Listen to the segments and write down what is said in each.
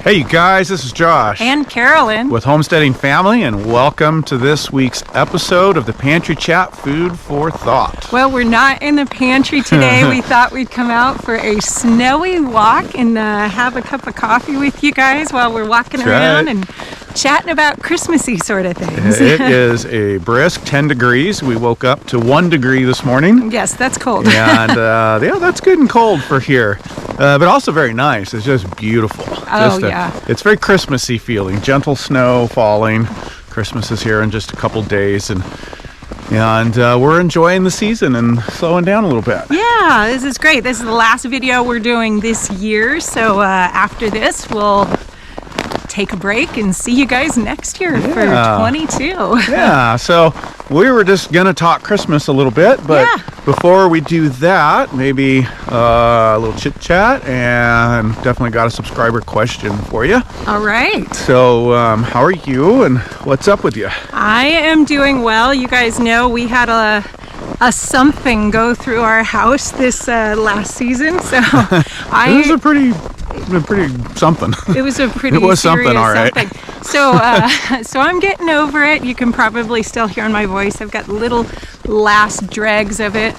Hey you guys, this is Josh and Carolyn with Homesteading Family, and welcome to this week's episode of the Pantry Chat Food for Thought. Well, we're not in the pantry today. We thought we'd come out for a snowy walk and have a cup of coffee with you guys while we're walking around and chatting about Christmassy sort of things. It is a brisk 10 degrees. We woke up to 1 degree this morning. Yes, that's cold. And yeah, that's good and cold for here. But also very nice. It's just beautiful. It's very Christmassy feeling. Gentle snow falling. Christmas is here in just a couple days, and we're enjoying the season and slowing down a little bit. Yeah, this is great. This is the last video we're doing this year, so after this we'll take a break and see you guys next year for 22. Yeah, so we were just gonna talk Christmas a little bit, but before we do that, maybe a little chit chat, and definitely got a subscriber question for you. All right. So how are you and what's up with you? I am doing well. You guys know we had a something go through our house this last season, so it was a pretty something. It was a pretty it was something, all right. Something. So so I'm getting over it. You can probably still hear in my voice. I've got little last dregs of it,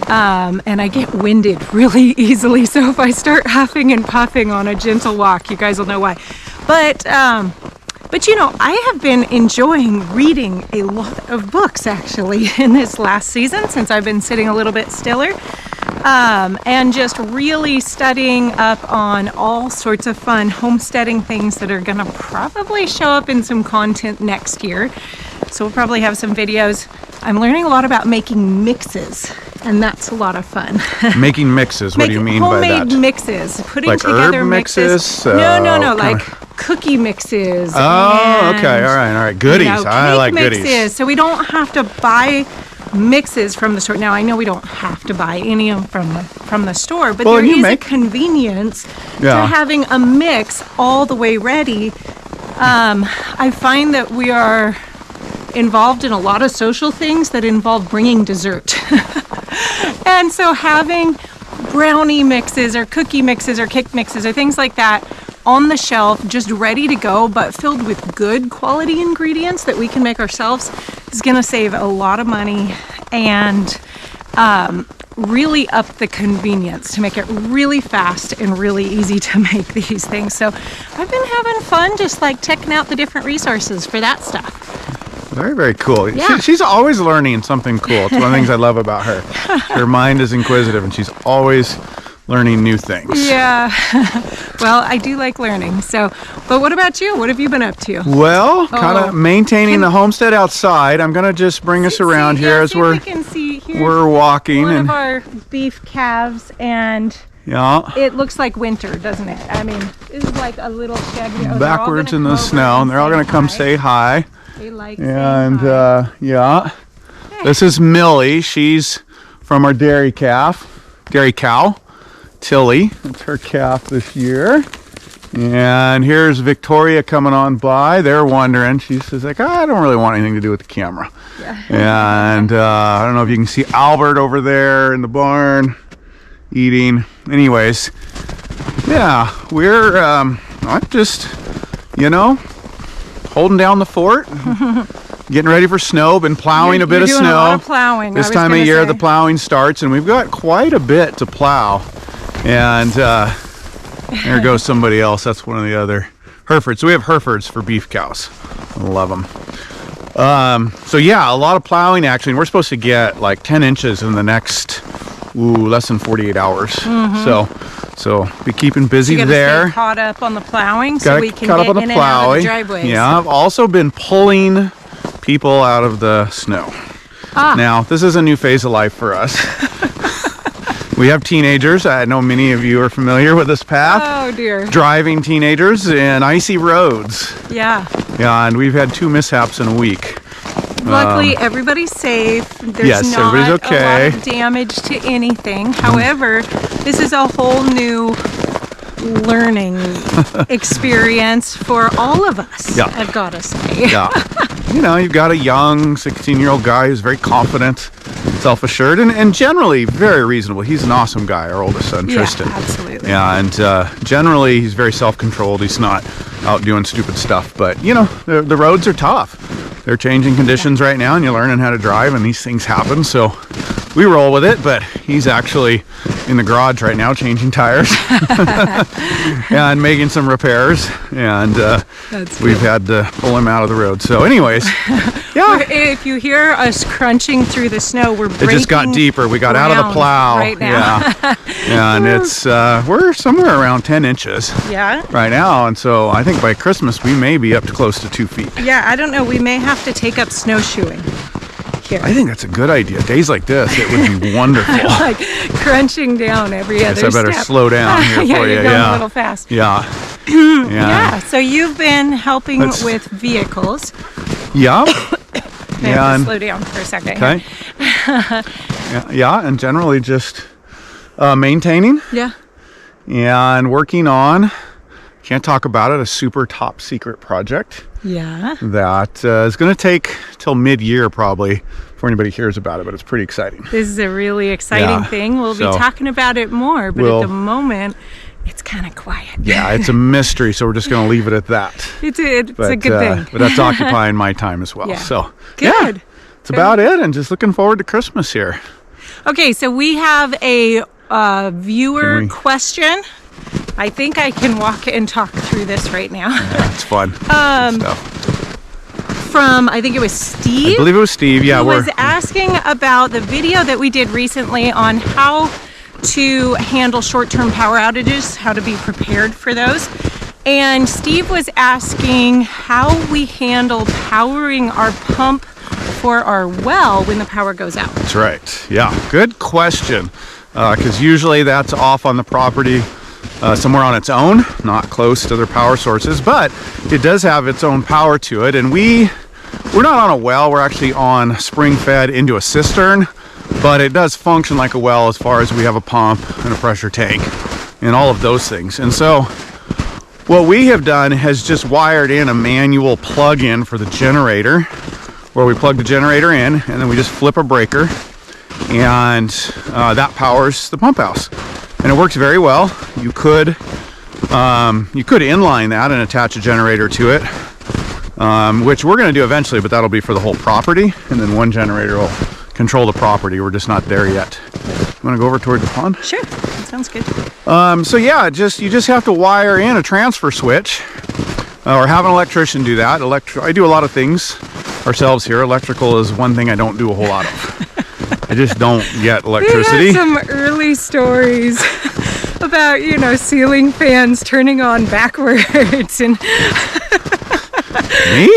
and I get winded really easily. So if I start huffing and puffing on a gentle walk, you guys will know why. But you know, I have been enjoying reading a lot of books actually in this last season since I've been sitting a little bit stiller. And just really studying up on all sorts of fun homesteading things that are going to probably show up in some content next year. So we'll probably have some videos. I'm learning a lot about making mixes, and that's a lot of fun. Making mixes? What do you mean by that? Homemade mixes. Putting like together herb mixes? No, like cookie mixes. Oh, okay. All right. Goodies. I like mixes. Goodies. So we don't have to buy mixes from the store. Now I know we don't have to buy any of them from the store, but there is a convenience to having a mix all the way ready. I find that we are involved in a lot of social things that involve bringing dessert. And so having brownie mixes or cookie mixes or cake mixes or things like that on the shelf, just ready to go, but filled with good quality ingredients that we can make ourselves, is going to save a lot of money and really up the convenience to make it really fast and really easy to make these things. So I've been having fun just like checking out the different resources for that stuff. Very, very cool. Yeah. She's always learning something cool. It's one of the things I love about her. Her mind is inquisitive, and she's always learning new things. Yeah. Well, I do like learning. So, but what about you? What have you been up to? Well, kind of maintaining the homestead outside. I'm going to just bring us around here as we're walking. One of our beef calves, and it looks like winter, doesn't it? I mean, this is like a little shed. Backwards in the snow, and they're all going to come say hi. They like and hi. This is Millie. She's from our dairy cow, Tilly. It's her calf this year. And here's Victoria coming on by. They're wondering. She says, like, I don't really want anything to do with the camera. Yeah. And I don't know if you can see Albert over there in the barn eating. Anyways, yeah, we're I'm just, holding down the fort. Getting ready for snow. Been plowing a bit of snow. A lot of plowing. This time of year, the plowing starts, and we've got quite a bit to plow. And there goes somebody else. That's one of the other Herefords. So we have Herefords for beef cows. I love them. So yeah, a lot of plowing action. We're supposed to get like 10 inches in the next less than 48 hours. So be keeping busy there. Stay caught up on the plowing so we can get in and out of the driveways. Yeah, I've also been pulling people out of the snow. Now, this is a new phase of life for us. We have teenagers. I know many of you are familiar with this path. Oh dear. Driving teenagers in icy roads. Yeah. Yeah, and we've had 2 mishaps in a week. Luckily, everybody's safe. There's not everybody's okay. A lot of damage to anything. However, this is a whole new learning experience for all of us, I've got to say. Yeah. You've got a young 16-year-old guy who's very confident, self-assured, and generally very reasonable. He's an awesome guy, our oldest son, Tristan. Absolutely. And generally, he's very self-controlled. He's not out doing stupid stuff. But, you know, the roads are tough. They're changing conditions right now, and you're learning how to drive, and these things happen. So we roll with it, but he's actually in the garage right now changing tires and making some repairs. And we've had to pull him out of the road. So anyways, yeah. If you hear us crunching through the snow, we're breaking. It just got deeper. We got out of the plow right now. Yeah. And it's we're somewhere around 10 inches right now. And so I think by Christmas we may be up to close to 2 feet. Yeah, I don't know. We may have to take up snowshoeing here. I think that's a good idea. Days like this, it would be wonderful. Like crunching down every other step. I better slow down here for you. You're going a little fast. Yeah. Yeah. So you've been helping with vehicles. Yeah. I have to slow down for a second. Okay. And generally just maintaining. Yeah. And working on, can't talk about it, a super top secret project. Yeah. That is going to take till mid-year probably before anybody hears about it, but it's pretty exciting. This is a really exciting thing. We'll be talking about it more, but at the moment, it's kind of quiet. Yeah, it's a mystery, so we're just going to leave it at that. It's a good thing. But that's occupying my time as well. Yeah. So good. It's about it, and just looking forward to Christmas here. Okay, so we have a viewer question. I think I can walk and talk through this right now. Yeah, it's fun. From, I think it was Steve. I believe it was Steve, yeah. Who was asking about the video that we did recently on how to handle short-term power outages, how to be prepared for those. And Steve was asking how we handle powering our pump for our well when the power goes out. That's right. Yeah, good question. Because usually that's off on the property somewhere on its own, not close to their power sources, but it does have its own power to it. And we're not on a well, we're actually on spring fed into a cistern, but it does function like a well as far as we have a pump and a pressure tank and all of those things. And so what we have done has just wired in a manual plug-in for the generator, where we plug the generator in and then we just flip a breaker, and that powers the pump house. And it works very well. You could inline that and attach a generator to it, which we're going to do eventually, but that'll be for the whole property, and then one generator will control the property. We're just not there yet. You want to go over toward the pond? Sure, that sounds good. So yeah, you just have to wire in a transfer switch, or have an electrician do that. I do a lot of things ourselves here. Electrical is one thing I don't do a whole lot of. I just don't get electricity. We had some early stories about, ceiling fans turning on backwards and Me?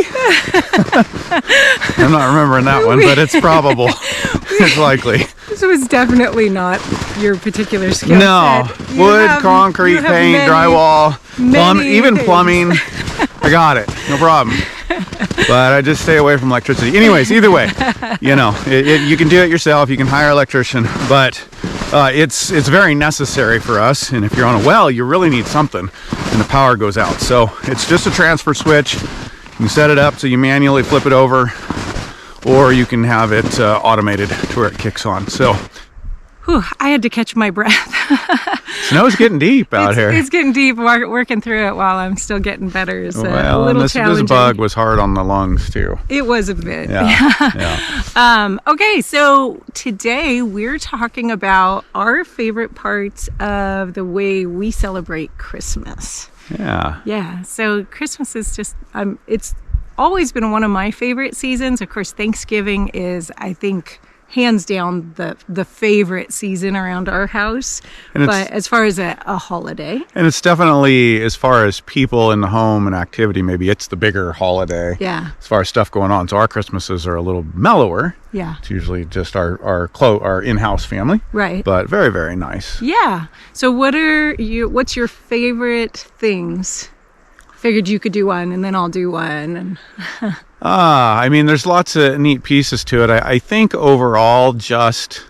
I'm not remembering that one, but it's probable. It's likely. This was definitely not your particular skill set. Wood, concrete, paint, drywall, plumbing. I got it. No problem. But I just stay away from electricity. Anyways, either way, you can do it yourself. You can hire an electrician, but it's very necessary for us. And if you're on a well, you really need something, and the power goes out. So it's just a transfer switch. You can set it up so you manually flip it over, or you can have it automated to where it kicks on. So I had to catch my breath. Snow's getting deep out here. It's getting deep. Working through it while I'm still getting better is a little challenging. This bug was hard on the lungs too. It was a bit. Yeah. Okay, so today we're talking about our favorite parts of the way we celebrate Christmas. Yeah. Yeah. So Christmas is just it's always been one of my favorite seasons. Of course, Thanksgiving is, I think, hands down the favorite season around our house, but as far as a holiday, and it's definitely, as far as people in the home and activity, maybe it's the bigger holiday, as far as stuff going on. So our Christmases are a little mellower. It's usually just our in-house family, right? But very, very nice. So what's your favorite things? Figured you could do one and then I'll do one. I mean, there's lots of neat pieces to it. I think overall, just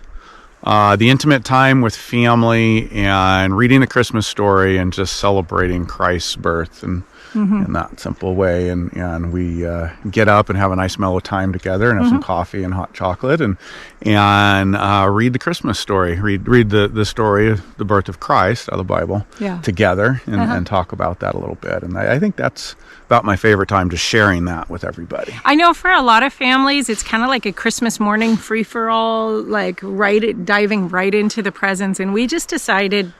the intimate time with family and reading the Christmas story and just celebrating Christ's birth and in that simple way. And we get up and have a nice mellow time together and have some coffee and hot chocolate and read the Christmas story, read the story of the birth of Christ out of the Bible together and talk about that a little bit. And I think that's about my favorite time, just sharing that with everybody. I know for a lot of families, it's kind of like a Christmas morning free-for-all, like diving right into the presents. And we just decided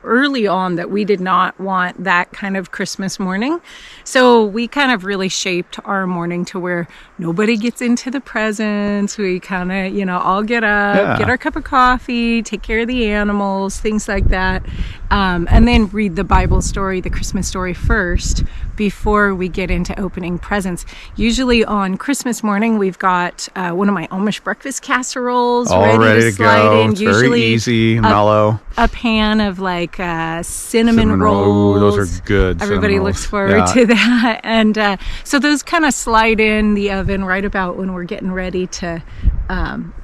early on that we did not want that kind of Christmas morning. So we kind of really shaped our morning to where nobody gets into the presents. We kind of, all get up, get our cup of coffee, take care of the animals, things like that. And then read the Bible story, the Christmas story first before we get into opening presents. Usually on Christmas morning, we've got one of my Amish breakfast casseroles all ready to slide go. in. It's Usually very easy, mellow. A pan of like cinnamon rolls. Ooh, those are good. Everybody looks forward to that. And so those kind of slide in the oven right about when we're getting ready to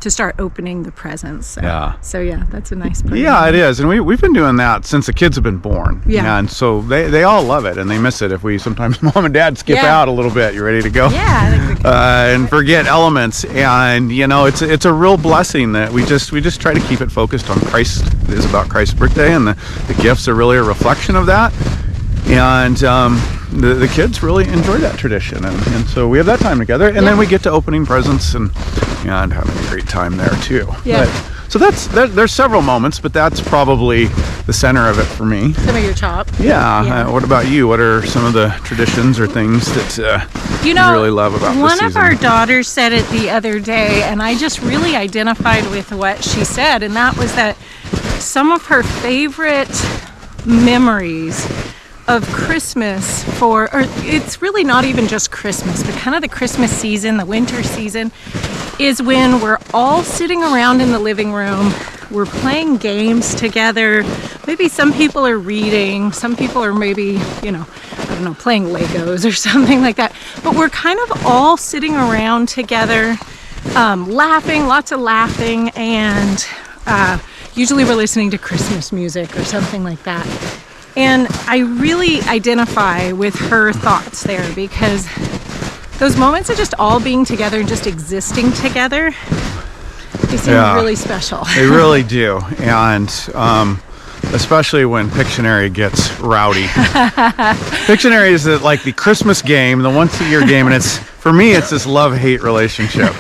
start opening the presents. So yeah, that's a nice part. Yeah, it is. And we've been doing that since the kids have been born. Yeah. And so they all love it and they miss it if we sometimes mom and dad skip out a little bit. You ready to go? Yeah. And forget elements. And it's a real blessing that we just try to keep it focused on Christ. It is about Christ's birthday, and the gifts are really a reflection of that. And the kids really enjoy that tradition, and so we have that time together, and then we get to opening presents and having a great time there too. Yeah. So there's several moments, but that's probably the center of it for me. Some of your top. Yeah. What about you? What are some of the traditions or things that you really love about this season? One of our daughters said it the other day, and I just really identified with what she said, and that was that some of her favorite memories of Christmas or it's really not even just Christmas, but kind of the Christmas season, the winter season, is when we're all sitting around in the living room, we're playing games together. Maybe some people are reading, some people are maybe, playing Legos or something like that. But we're kind of all sitting around together, laughing, lots of laughing, and usually we're listening to Christmas music or something like that. And I really identify with her thoughts there because those moments of just all being together and just existing together, they seem really special. They really do. And especially when Pictionary gets rowdy. Pictionary is like the Christmas game, the once-a-year game, and for me, it's this love-hate relationship.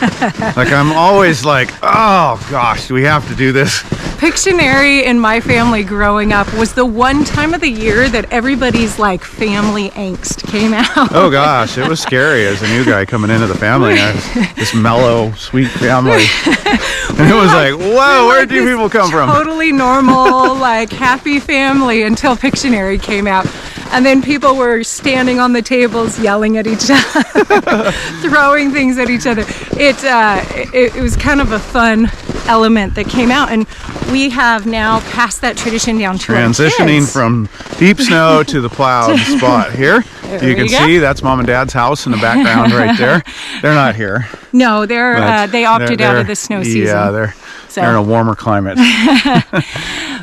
Like, I'm always like, oh, gosh, do we have to do this? Pictionary in my family growing up was the one time of the year that everybody's like family angst came out. Oh gosh, it was scary as a new guy coming into the family. This mellow, sweet family. And it was like, whoa, where do people come from? Totally normal, like happy family until Pictionary came out. And then people were standing on the tables yelling at each other, throwing things at each other. It was kind of a fun element that came out, and we have now passed that tradition down to transitioning our kids. From deep snow to the plowed spot here. You can see that's mom and dad's house in the background right there. They're not here. No, they opted out of the snow season. Yeah, they're in a warmer climate.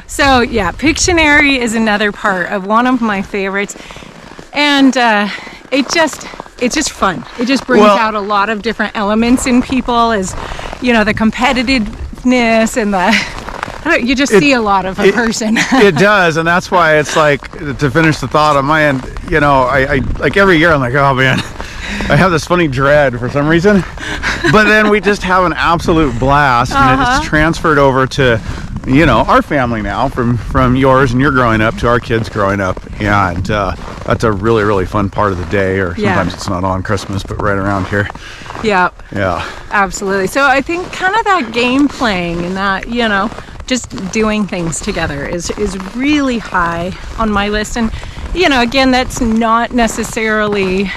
So yeah, Pictionary is another part of one of my favorites, and it's just fun. It just brings out a lot of different elements in people, as the competitiveness and you just see a lot of a person. It does, and that's why it's like, to finish the thought on my end, I like every year I'm like, oh man, I have this funny dread for some reason, but then we just have an absolute blast, and it's transferred over to our family now, from yours and your growing up to our kids growing up, and that's a really, really fun part of the day, or sometimes it's not on Christmas, but right around here. Yeah, absolutely. So I think kind of that game playing and that just doing things together is really high on my list. And again, that's not necessarily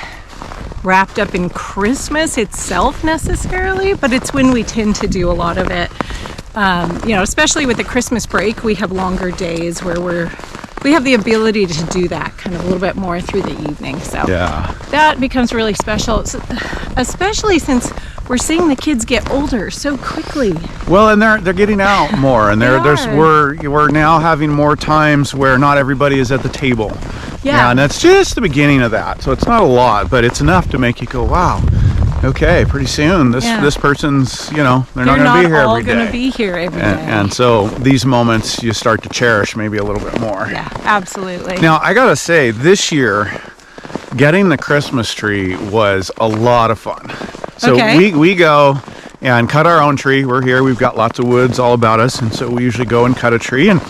wrapped up in Christmas itself necessarily, but it's when we tend to do a lot of it. Especially with the Christmas break, we have longer days where we have the ability to do that kind of a little bit more through the evening. So that becomes really special, especially since we're seeing the kids get older so quickly. Well, and they're getting out more, and we're now having more times where not everybody is at the table. Yeah. And that's just the beginning of that. So it's not a lot, but it's enough to make you go, wow. Okay, pretty soon this person's, they're not going to be here every day. They're not all going to be here every day. And so these moments you start to cherish maybe a little bit more. Yeah, absolutely. Now, I got to say, this year, getting the Christmas tree was a lot of fun. So we go and cut our own tree. We're here. We've got lots of woods all about us. And so we usually go and cut a tree. And,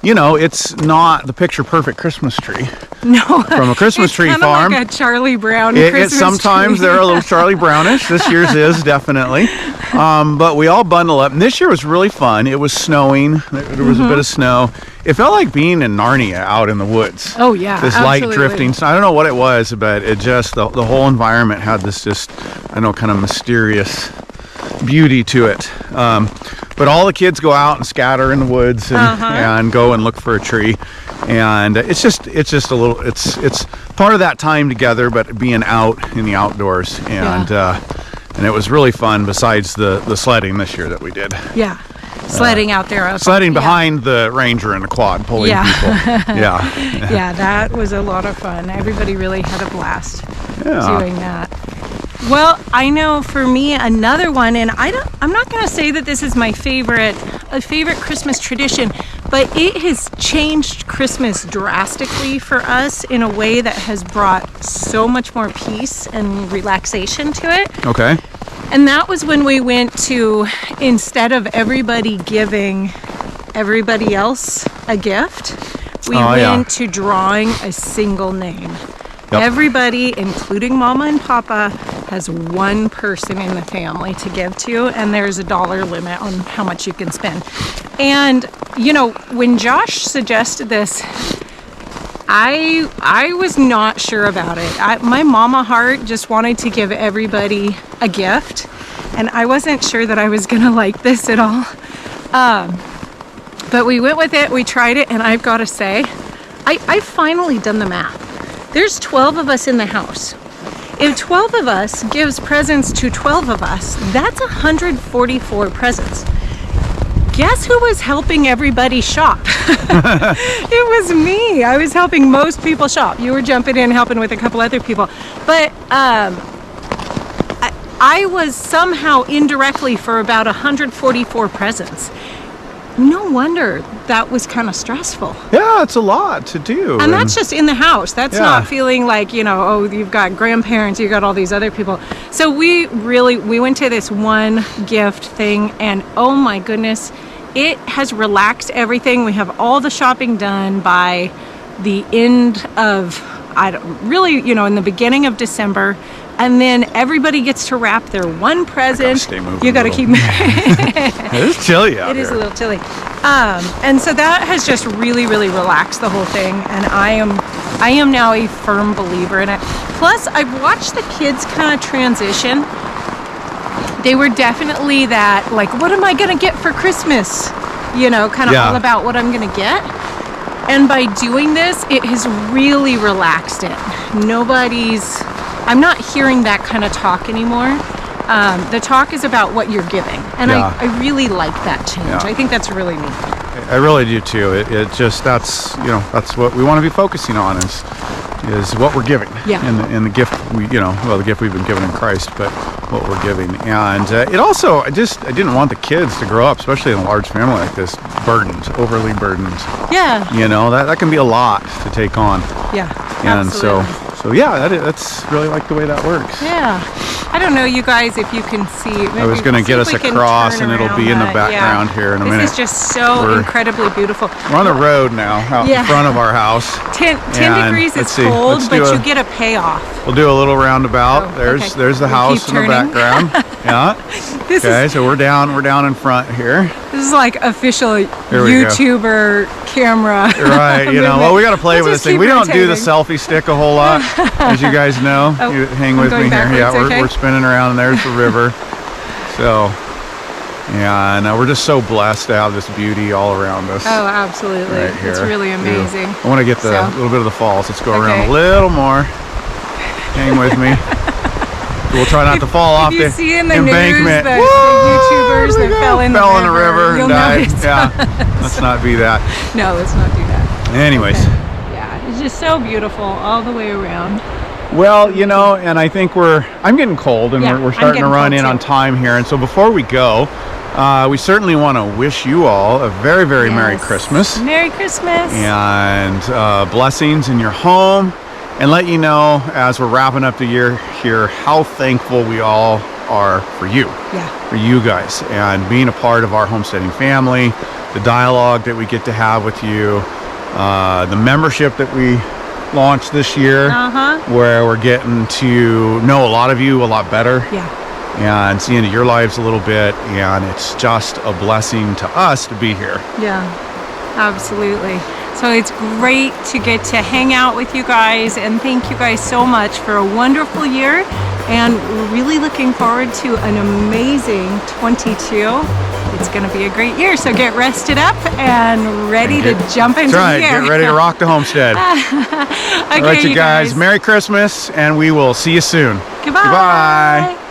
it's not the picture perfect Christmas tree. No. From a Christmas tree farm. Like a Charlie Brown Christmas sometimes tree. They're a little Charlie Brownish. This year's is definitely. But we all bundle up. And this year was really fun. It was snowing. There was a bit of snow. It felt like being in Narnia out in the woods. Oh, yeah. This light drifting. So I don't know what it was, but it just, the whole environment had this just, kind of mysterious beauty to it. But all the kids go out and scatter in the woods and go and look for a tree. And it's just a little, it's part of that time together, but being out in the outdoors. And it was really fun besides the sledding this year that we did. Yeah. Sledding out there. Sledding behind the Ranger and the quad, pulling people. Yeah, that was a lot of fun. Everybody really had a blast doing that. Well, I know for me another one, and I'm not going to say that this is my favorite Christmas tradition, but it has changed Christmas drastically for us in a way that has brought so much more peace and relaxation to it. Okay. And that was when we went to, instead of everybody giving everybody else a gift, we went to drawing a single name. Yep. Everybody, including Mama and Papa, has one person in the family to give to, and there's a $1 limit on how much you can spend. And, when Josh suggested this, I was not sure about it. My mama heart just wanted to give everybody a gift, and I wasn't sure that I was going to like this at all. But we went with it, we tried it, and I've got to say, I've finally done the math. There's 12 of us in the house. If 12 of us gives presents to 12 of us, that's 144 presents. Guess who was helping everybody shop? It was me. I was helping most people shop. You were jumping in, helping with a couple other people. But I was somehow indirectly for about 144 presents. No wonder that was kind of stressful. Yeah, it's a lot to do. And that's just in the house. That's not feeling like, you've got grandparents, you've got all these other people. So we went to this one gift thing, and oh my goodness, it has relaxed everything. We have all the shopping done by the end of, in the beginning of December. And then everybody gets to wrap their one present. You got to keep moving. It is chilly out here. It is a little chilly. And so that has just really, really relaxed the whole thing. And I am now a firm believer in it. Plus, I've watched the kids kind of transition. They were definitely that, like, what am I going to get for Christmas? All about what I'm going to get. And by doing this, it has really relaxed it. I'm not hearing that kind of talk anymore. The talk is about what you're giving. And I really like that change. Yeah. I think that's really neat. I really do too. It just, that's what we want to be focusing on is what we're giving. Yeah. And the gift the gift we've been given in Christ, but what we're giving. And it also, I didn't want the kids to grow up, especially in a large family like this, overly burdened. Yeah. That can be a lot to take on. Yeah. And absolutely. So that's really like the way that works. Yeah. I don't know, you guys, if you can see. I was going to get us across, and it'll be in the background here in a minute. This is just so incredibly beautiful. We're on the road now, out in front of our house. 10 degrees is cold, but you get a payoff. We'll do a little roundabout. There's the house in the background. Yeah. So we're down in front here. This is like official YouTuber camera. Right. We got to play with this thing. We don't do the selfie stick a whole lot, as you guys know. You hang with me here. Yeah, we're spinning around, and there's the river. So, and we're just so blessed to have this beauty all around us. Oh, absolutely. Right here. It's really amazing. I want to get the little bit of the falls. Let's go around a little more. Hang with me. We'll try not to fall off the see in the embankment. News, the YouTubers that fell in the river and died. Yeah, let's not be that. No, let's not do that. Anyways. Okay. Yeah, it's just so beautiful all the way around. Well, you know, and I think I'm getting cold, and we're starting to run in on time here. And so before we go, we certainly want to wish you all a very, very Merry Christmas. Merry Christmas. And blessings in your home. And let you know, as we're wrapping up the year here, how thankful we all are for you. Yeah. For you guys. And being a part of our homesteading family, the dialogue that we get to have with you, the membership that we launched this year, where we're getting to know a lot of you a lot better. Yeah. And see into your lives a little bit, and it's just a blessing to us to be here. Yeah, absolutely. So it's great to get to hang out with you guys, and thank you guys so much for a wonderful year, and we're really looking forward to an amazing 22. It's going to be a great year, so get rested up and ready to jump into the year. Get ready to rock the homestead. Okay, all right, you guys. Merry Christmas, and we will see you soon. Goodbye. Goodbye.